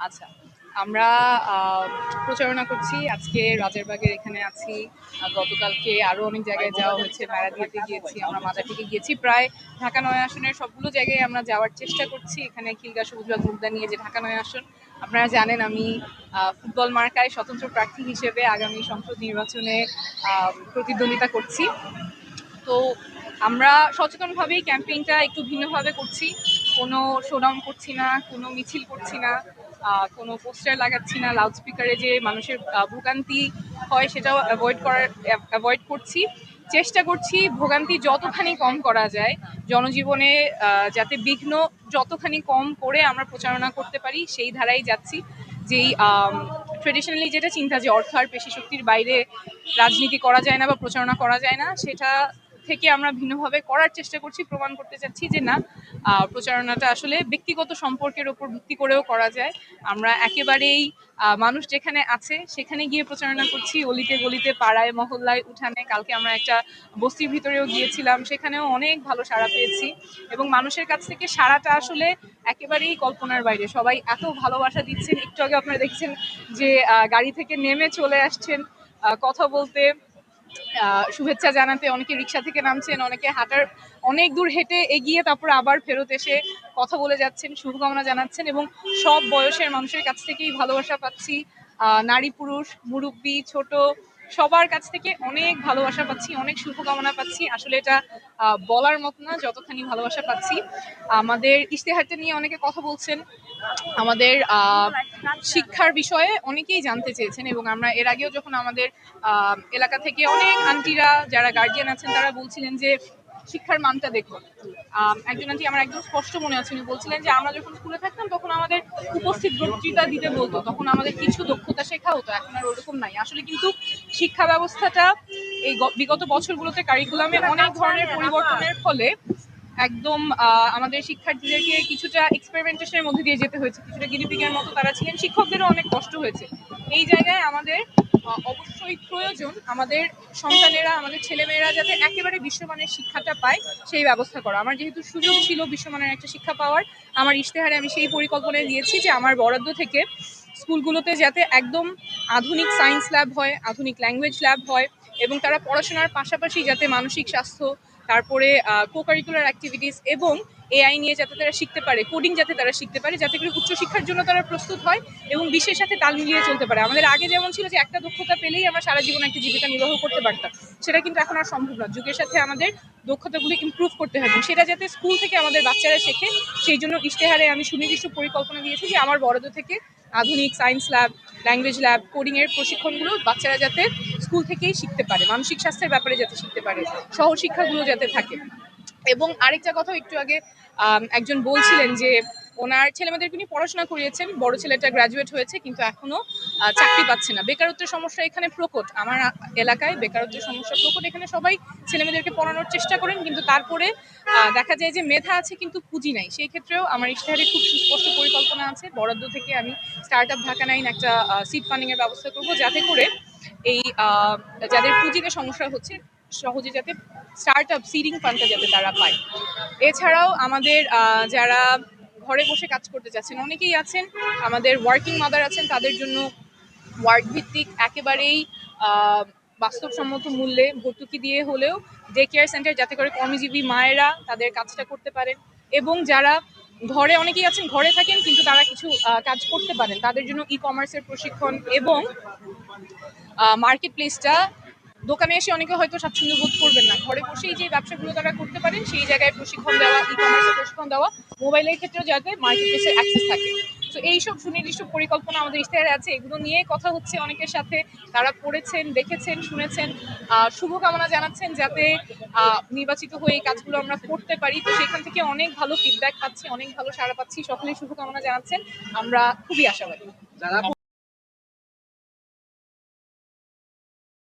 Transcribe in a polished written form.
আচ্ছা, আমরা প্রচারণা করছি। আজকে রাজারবাগের এখানে আছি। গতকালকে আরো অনেক জায়গায় যাওয়া হয়েছে। বেড়াদিয়াতে গিয়েছি, আমরা মাদারটেকে গিয়েছি। প্রায় ঢাকা ৯ আসনের সবগুলো জায়গায় আমরা যাওয়ার চেষ্টা করছি। এখানে খিলগাঁও সবুজবাগ মুগদা নিয়ে যে ঢাকা ৯ আসন, আপনারা জানেন আমি ফুটবল মার্কায় স্বতন্ত্র প্রার্থী হিসেবে আগামী সংসদ নির্বাচনে প্রতিদ্বন্দ্বিতা করছি। তো আমরা সচেতনভাবেই ক্যাম্পেইনটা একটু ভিন্নভাবে করছি। কোনো শোডাউন করছি না, কোনো মিছিল করছি না, কোনো পোস্টার লাগাচ্ছি না, লাউডস্পিকারে যে মানুষের ভোগান্তি হয় সেটাও অ্যাভয়েড করছি। চেষ্টা করছি ভোগান্তি যতখানি কম করা যায়, জনজীবনে যাতে বিঘ্ন যতখানি কম করে আমরা প্রচারণা করতে পারি সেই ধারাই যাচ্ছি। যেই ট্রেডিশনালি যেটা চিন্তা যে অর্থ আর পেশি শক্তির বাইরে রাজনীতি করা যায় না বা প্রচারণা করা যায় না, সেটা থেকে আমরা ভিন্নভাবে করার চেষ্টা করছি। প্রমাণ করতে চাচ্ছি যে না, প্রচারণাটা আসলে ব্যক্তিগত সম্পর্কের উপর ভিত্তি করেও করা যায়। আমরা একেবারেই মানুষ যেখানে আছে সেখানে গিয়ে প্রচারণা করছি, অলিতে গলিতে, পাড়ায়, মহল্লায়, উঠানে। কালকে আমরা একটা বস্তির ভিতরেও গিয়েছিলাম, সেখানেও অনেক ভালো সাড়া পেয়েছি এবং মানুষের কাছ থেকে সাড়াটা আসলে একেবারেই কল্পনার বাইরে। সবাই এত ভালোবাসা দিচ্ছেন। একটু আগে আপনারা দেখছেন যে গাড়ি থেকে নেমে চলে আসছেন কথা বলতে, শুভেচ্ছা জানাতে। অনেকে রিক্সা থেকে নামছেন, অনেকে হাঁটার অনেক দূর হেঁটে এগিয়ে তারপর আবার ফেরত এসে কথা বলে যাচ্ছেন, শুভকামনা জানাচ্ছেন এবং সব বয়সের মানুষের কাছ থেকেই ভালোবাসা পাচ্ছি। নারী পুরুষ মুরব্বী ছোট সবার কাছ থেকে অনেক ভালোবাসা পাচ্ছি, অনেক শুভকামনা পাচ্ছি। আসলে এটা বলার মতো না যতখানি ভালোবাসা পাচ্ছি। আমাদের ইশতেহারটা নিয়ে অনেকে কথা বলছেন, আমাদের শিক্ষার বিষয়ে অনেকেই জানতে চেয়েছেন এবং আমরা এর আগেও যখন আমাদের এলাকা থেকে অনেক আন্টিরা যারা গার্জিয়ান আছেন তারা বলছিলেন যে শিক্ষার মানটা দেখুন। একজন আন্টি আমার একদম স্পষ্ট মনে আছে, উনি বলছিলেন যে আমরা যখন স্কুলে থাকতাম তখন আমাদের উপস্থিত বক্তৃতা দিতে বলতো, তখন আমাদের কিছু দক্ষতা শেখা হতো, এখন আর ওরকম নাই। আসলে কিন্তু শিক্ষা ব্যবস্থাটা এই বিগত বছরগুলোতে কারিকুলামে অনেক ধরনের পরিবর্তনের ফলে একদম আমাদের শিক্ষার্থীদেরকে কিছুটা এক্সপেরিমেন্টেশনের মধ্যে দিয়ে যেতে হয়েছে, কিছুটা গিনিপিগের মতো তারা ছিলেন, শিক্ষকদেরও অনেক কষ্ট হয়েছে। এই জায়গায় আমাদের অবশ্যই প্রয়োজন আমাদের সন্তানেরা, আমাদের ছেলেমেয়েরা যাতে একেবারে বিশ্বমানের শিক্ষাটা পায় সেই ব্যবস্থা করা। আমার যেহেতু সুযোগ ছিল বিশ্বমানের একটা শিক্ষা পাওয়ার, আমার ইশতেহারে আমি সেই পরিকল্পনায় দিয়েছি যে আমার বরাদ্দ থেকে স্কুলগুলোতে যাতে একদম আধুনিক সায়েন্স ল্যাব হয়, আধুনিক ল্যাঙ্গুয়েজ ল্যাব হয় এবং তারা পড়াশোনার পাশাপাশি যাতে মানসিক স্বাস্থ্য, তারপরে কো-কারিকুলার অ্যাক্টিভিটিস এবং এআই নিয়ে যাতে তারা শিখতে পারে, কোডিং যাতে তারা শিখতে পারে, যাতে করে উচ্চশিক্ষার জন্য তারা প্রস্তুত হয় এবং বিশ্বের সাথে তাল মিলিয়ে চলতে পারে। আমাদের আগে যেমন ছিল যে একটা দক্ষতা পেলেই আমরা সারা জীবন একটা জীবিকা নির্বাহ করতে পারতাম, সেটা কিন্তু এখন আর সম্ভব না। যুগের সাথে আমাদের দক্ষতাগুলি ইমপ্রুভ করতে হবে, সেটা যাতে স্কুল থেকে আমাদের বাচ্চারা শেখে সেই জন্য ইশতেহারে আমি সুনির্দিষ্ট পরিকল্পনা দিয়েছি যে আমার বরাদ্দ থেকে আধুনিক সায়েন্স ল্যাব, ল্যাঙ্গুয়েজ ল্যাব, কোডিংয়ের প্রশিক্ষণগুলো বাচ্চারা যাতে স্কুল থেকেই শিখতে পারে, মানসিক স্বাস্থ্যের ব্যাপারে যাতে শিখতে পারে, সহশিক্ষাগুলো যাতে থাকে। এবং আরেকটা কথা, একটু আগে একজন বলছিলেন যে ওনার ছেলেমেয়েদেরকে উনি পড়াশোনা করিয়েছেন, বড় ছেলেটা গ্র্যাজুয়েট হয়েছে কিন্তু এখনো চাকরি পাচ্ছে না। বেকারত্বের সমস্যা এখানে প্রকট, আমার এলাকায় বেকারত্বের সমস্যা প্রকট। এখানে সবাই ছেলেমেয়েদেরকে পড়ানোর চেষ্টা করেন কিন্তু তারপরে দেখা যায় যে মেধা আছে কিন্তু পুঁজি নাই। সেই ক্ষেত্রেও আমার ইশতেহারে খুব সুস্পষ্ট পরিকল্পনা আছে, বরাদ্দ থেকে আমি স্টার্ট আপ ঢাকা 9 একটা সিড ফান্ডিং এর ব্যবস্থা করব, যাতে করে এই যাদের পুঁজিতে সমস্যা হচ্ছে সহজে যাতে স্টার্ট আপ সিডিং ফান্ডটা যাতে তারা পায়। এছাড়াও আমাদের যারা ঘরে বসে কাজ করতে চাচ্ছেন অনেকেই আছেন, আমাদের ওয়ার্কিং মাদার আছেন, তাদের জন্য ওয়ার্ড ভিত্তিক একেবারেই বাস্তবসম্মত মূল্যে ভর্তুকি দিয়ে হলেও ডে কেয়ার সেন্টার, যাতে করে কর্মজীবী মায়েরা তাদের কাজটা করতে পারেন এবং যারা ঘরে, অনেকেই আছেন ঘরে থাকেন কিন্তু তারা কিছু কাজ করতে পারেন, তাদের জন্য ই কমার্সের প্রশিক্ষণ এবং মার্কেট প্লেসটা, দোকানে এসে অনেকে হয়তো স্বাচ্ছন্দ্য বোধ করবেন না, ঘরে বসেই যে ব্যবসাগুলো তারা করতে পারেন সেই জায়গায় প্রশিক্ষণ দেওয়া, ই কমার্সের প্রশিক্ষণ দেওয়া, মোবাইলের ক্ষেত্রেও যাতে মার্কেট প্লেসের অ্যাক্সেস থাকে। তো এইসব সুনির্দিষ্ট পরিকল্পনা আমাদের ইশতেহারে আছে, এগুলো নিয়ে কথা হচ্ছে অনেকের সাথে, তারা পড়েছেন, দেখেছেন, শুনেছেন, শুভকামনা জানাচ্ছেন যাতে নির্বাচিত হয়ে এই কাজগুলো আমরা করতে পারি। তো সেখান থেকে অনেক ভালো ফিডব্যাক পাচ্ছি, অনেক ভালো সাড়া পাচ্ছি, সকলেই শুভকামনা জানাচ্ছেন, আমরা খুবই আশাবাদী।